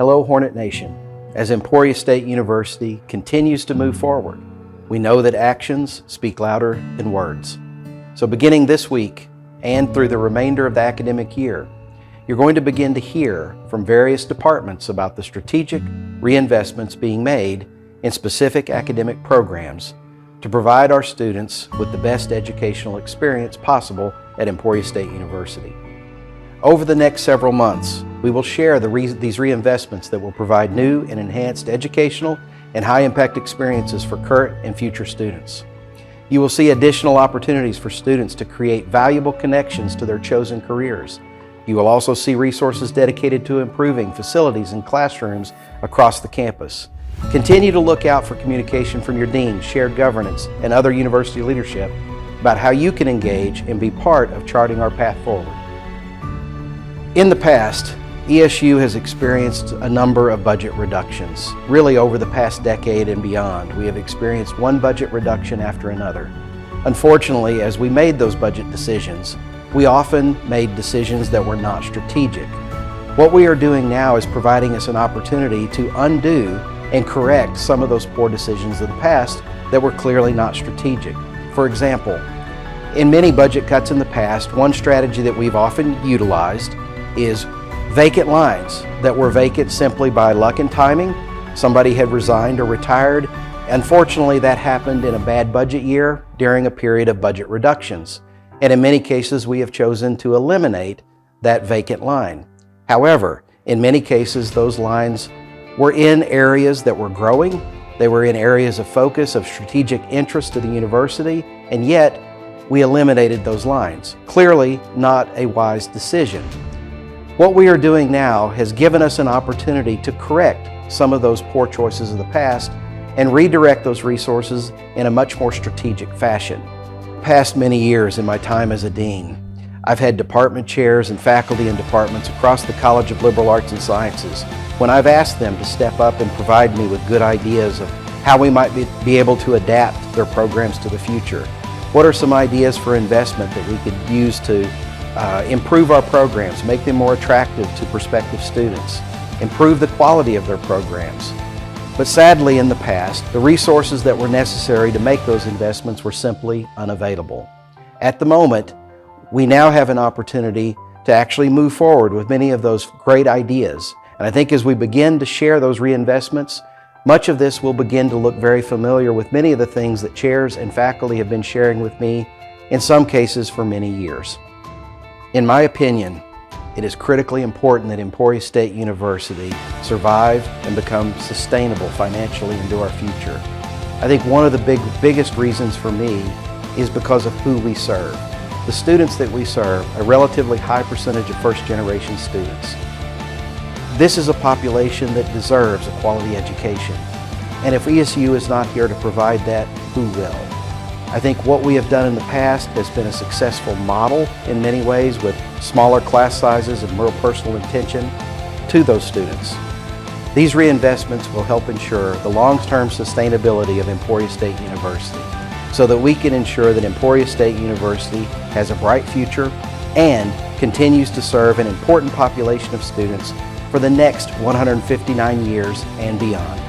Hello, Hornet Nation. As Emporia State University continues to move forward, we know that actions speak louder than words. So beginning this week and through the remainder of the academic year, you're going to begin to hear from various departments about the strategic reinvestments being made in specific academic programs to provide our students with the best educational experience possible at Emporia State University. Over the next several months, we will share these reinvestments that will provide new and enhanced educational and high-impact experiences for current and future students. You will see additional opportunities for students to create valuable connections to their chosen careers. You will also see resources dedicated to improving facilities and classrooms across the campus. Continue to look out for communication from your dean, shared governance, and other university leadership about how you can engage and be part of charting our path forward. In the past, ESU has experienced a number of budget reductions. Really, over the past decade and beyond, we have experienced one budget reduction after another. Unfortunately, as we made those budget decisions, we often made decisions that were not strategic. What we are doing now is providing us an opportunity to undo and correct some of those poor decisions of the past that were clearly not strategic. For example, in many budget cuts in the past, one strategy that we've often utilized is vacant lines that were vacant simply by luck and timing. Somebody had resigned or retired. Unfortunately, that happened in a bad budget year during a period of budget reductions. And in many cases, we have chosen to eliminate that vacant line. However, in many cases, those lines were in areas that were growing. They were in areas of focus, of strategic interest to the university, and yet we eliminated those lines. Clearly not a wise decision. What we are doing now has given us an opportunity to correct some of those poor choices of the past and redirect those resources in a much more strategic fashion. Past many years in my time as a dean, I've had department chairs and faculty in departments across the College of Liberal Arts and Sciences when I've asked them to step up and provide me with good ideas of how we might be able to adapt their programs to the future. What are some ideas for investment that we could use to improve our programs, make them more attractive to prospective students, improve the quality of their programs. But sadly, in the past, the resources that were necessary to make those investments were simply unavailable. At the moment, we now have an opportunity to actually move forward with many of those great ideas. And I think as we begin to share those reinvestments, much of this will begin to look very familiar with many of the things that chairs and faculty have been sharing with me, in some cases for many years. In my opinion, it is critically important that Emporia State University survive and become sustainable financially into our future. I think one of the biggest reasons for me is because of who we serve. The students that we serve, a relatively high percentage of first-generation students. This is a population that deserves a quality education. And if ESU is not here to provide that, who will? I think what we have done in the past has been a successful model in many ways with smaller class sizes and more personal attention to those students. These reinvestments will help ensure the long-term sustainability of Emporia State University so that we can ensure that Emporia State University has a bright future and continues to serve an important population of students for the next 159 years and beyond.